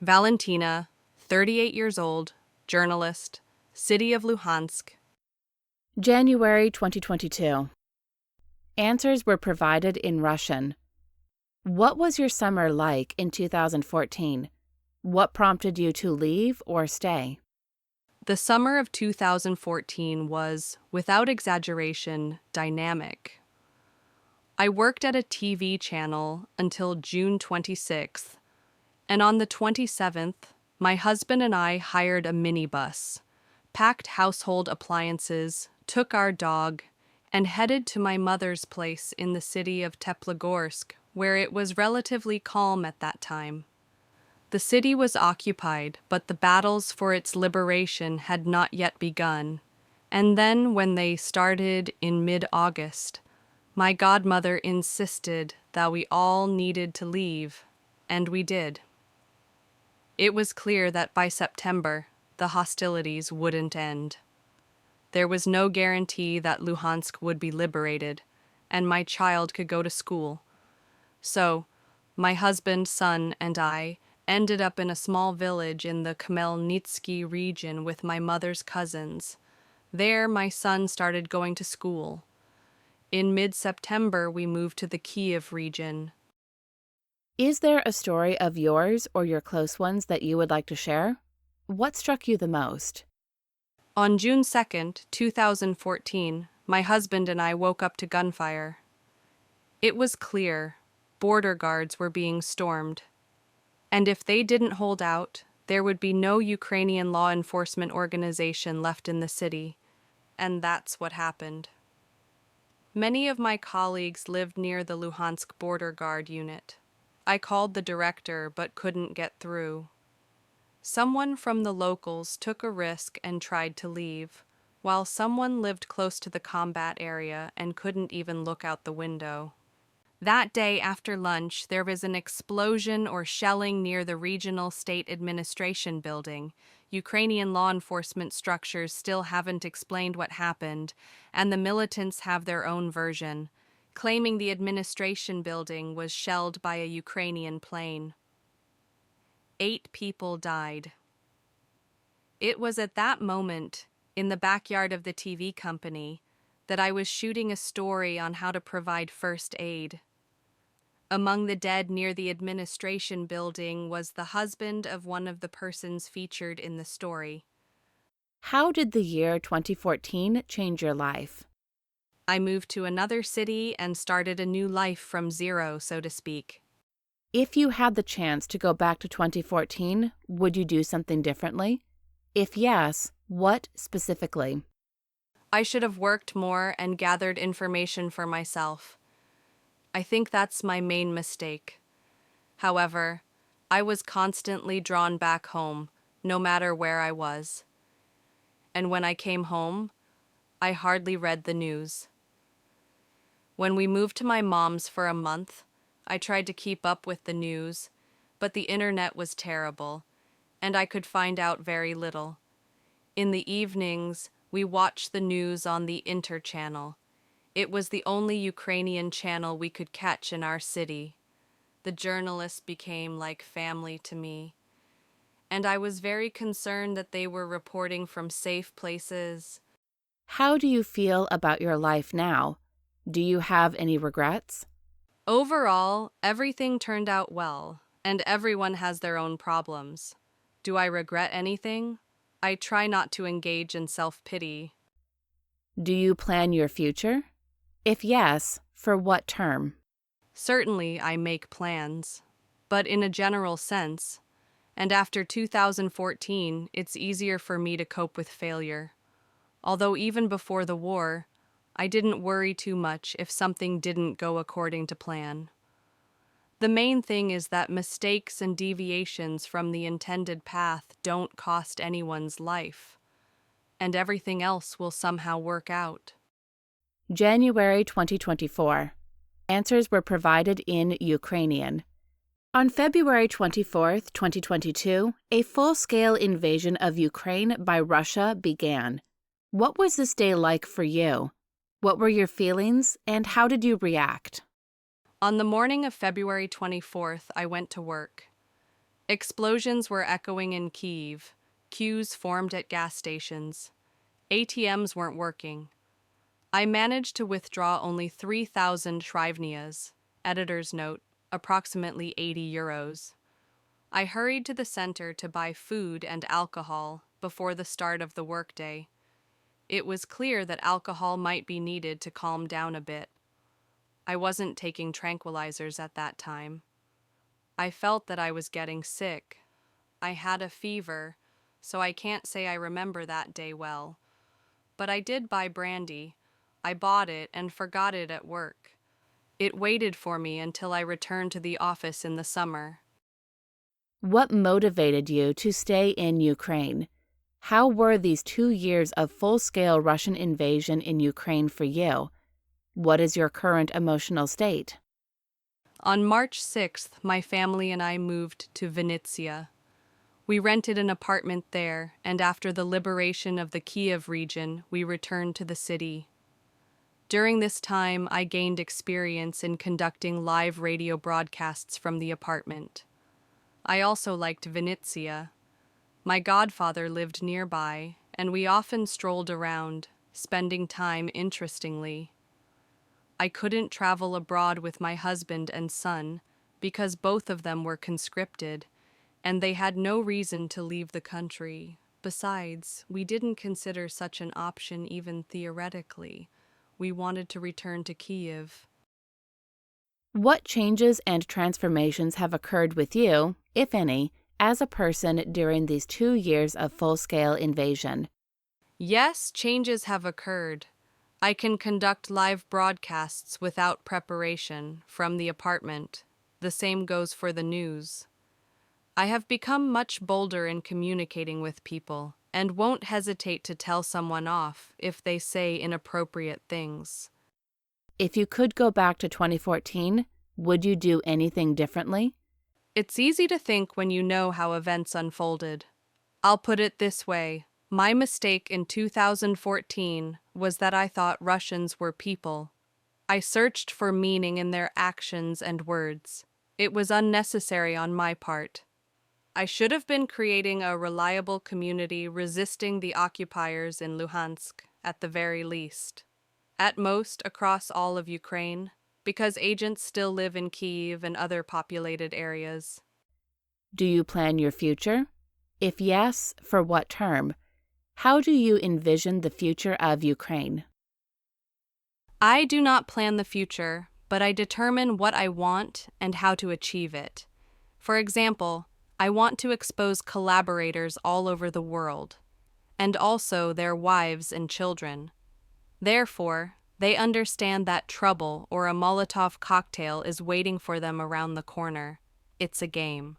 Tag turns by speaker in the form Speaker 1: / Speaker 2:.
Speaker 1: Valentyna, 38 years old, journalist, city of Luhansk.
Speaker 2: January 2022. Answers were provided in Russian. What was your summer like in 2014? What prompted you to leave or stay?
Speaker 1: The summer of 2014 was, without exaggeration, dynamic. I worked at a TV channel until June 26th, and on the 27th, my husband and I hired a minibus, packed household appliances, took our dog, and headed to my mother's place in the city of Teplogorsk, where it was relatively calm at that time. The city was occupied, but the battles for its liberation had not yet begun, and then when they started in mid-August, my godmother insisted that we all needed to leave, and we did. It was clear that by September, the hostilities wouldn't end. There was no guarantee that Luhansk would be liberated, and my child could go to school. So, my husband, son, and I ended up in a small village in the Khmelnytsky region with my mother's cousins. There, my son started going to school. In mid-September, we moved to the Kiev region.
Speaker 2: Is there a story of yours or your close ones that you would like to share? What struck you the most?
Speaker 1: On June 2nd, 2014, my husband and I woke up to gunfire. It was clear border guards were being stormed. And if they didn't hold out, there would be no Ukrainian law enforcement organization left in the city. And that's what happened. Many of my colleagues lived near the Luhansk border guard unit. I called the director but couldn't get through. Someone from the locals took a risk and tried to leave, while someone lived close to the combat area and couldn't even look out the window. That day after lunch, there was an explosion or shelling near the regional state administration building. Ukrainian law enforcement structures still haven't explained what happened, and the militants have their own version, claiming the administration building was shelled by a Ukrainian plane. 8 people died. It was at that moment, in the backyard of the TV company, that I was shooting a story on how to provide first aid. Among the dead near the administration building was the husband of one of the persons featured in the story.
Speaker 2: How did the year 2014 change your life?
Speaker 1: I moved to another city and started a new life from zero, so to speak.
Speaker 2: If you had the chance to go back to 2014, would you do something differently? If yes, what specifically?
Speaker 1: I should have worked more and gathered information for myself. I think that's my main mistake. However, I was constantly drawn back home, no matter where I was. And when I came home, I hardly read the news. When we moved to my mom's for a month, I tried to keep up with the news, but the internet was terrible, and I could find out very little. In the evenings, we watched the news on the Inter channel. It was the only Ukrainian channel we could catch in our city. The journalists became like family to me, and I was very concerned that they were reporting from safe places.
Speaker 2: How do you feel about your life now? Do you have any regrets?
Speaker 1: Overall, everything turned out well, and everyone has their own problems. Do I regret anything? I try not to engage in self-pity.
Speaker 2: Do you plan your future? If yes, for what term?
Speaker 1: Certainly, I make plans, but in a general sense, and after 2014, it's easier for me to cope with failure. Although even before the war, I didn't worry too much if something didn't go according to plan. The main thing is that mistakes and deviations from the intended path don't cost anyone's life, and everything else will somehow work out.
Speaker 2: January 2024. Answers were provided in Ukrainian. On February 24, 2022, a full-scale invasion of Ukraine by Russia began. What was this day like for you? What were your feelings, and how did you react?
Speaker 1: On the morning of February 24th, I went to work. Explosions were echoing in Kyiv, queues formed at gas stations. ATMs weren't working. I managed to withdraw only 3,000 hryvnias, editor's note, approximately €80. I hurried to the center to buy food and alcohol before the start of the workday. It was clear that alcohol might be needed to calm down a bit. I wasn't taking tranquilizers at that time. I felt that I was getting sick. I had a fever, so I can't say I remember that day well. But I did buy brandy. I bought it and forgot it at work. It waited for me until I returned to the office in the summer.
Speaker 2: What motivated you to stay in Ukraine? How were these 2 years of full-scale Russian invasion in Ukraine for you? What is your current emotional state?
Speaker 1: On March 6th, my family and I moved to Vinnytsia. We rented an apartment there, and after the liberation of the Kyiv region, we returned to the city. During this time, I gained experience in conducting live radio broadcasts from the apartment. I also liked Vinnytsia. My godfather lived nearby, and we often strolled around, spending time interestingly. I couldn't travel abroad with my husband and son because both of them were conscripted, and they had no reason to leave the country. Besides, we didn't consider such an option even theoretically. We wanted to return to Kyiv.
Speaker 2: What changes and transformations have occurred with you, if any, as a person during these 2 years of full-scale invasion?
Speaker 1: Yes, changes have occurred. I can conduct live broadcasts without preparation from the apartment. The same goes for the news. I have become much bolder in communicating with people and won't hesitate to tell someone off if they say inappropriate things.
Speaker 2: If you could go back to 2014, would you do anything differently?
Speaker 1: It's easy to think when you know how events unfolded. I'll put it this way. My mistake in 2014 was that I thought Russians were people. I searched for meaning in their actions and words. It was unnecessary on my part. I should have been creating a reliable community resisting the occupiers in Luhansk, at the very least. At most, across all of Ukraine, because agents still live in Kyiv and other populated areas.
Speaker 2: Do you plan your future? If yes, for what term? How do you envision the future of Ukraine?
Speaker 1: I do not plan the future, but I determine what I want and how to achieve it. For example, I want to expose collaborators all over the world, and also their wives and children. Therefore, they understand that trouble or a Molotov cocktail is waiting for them around the corner. It's a game.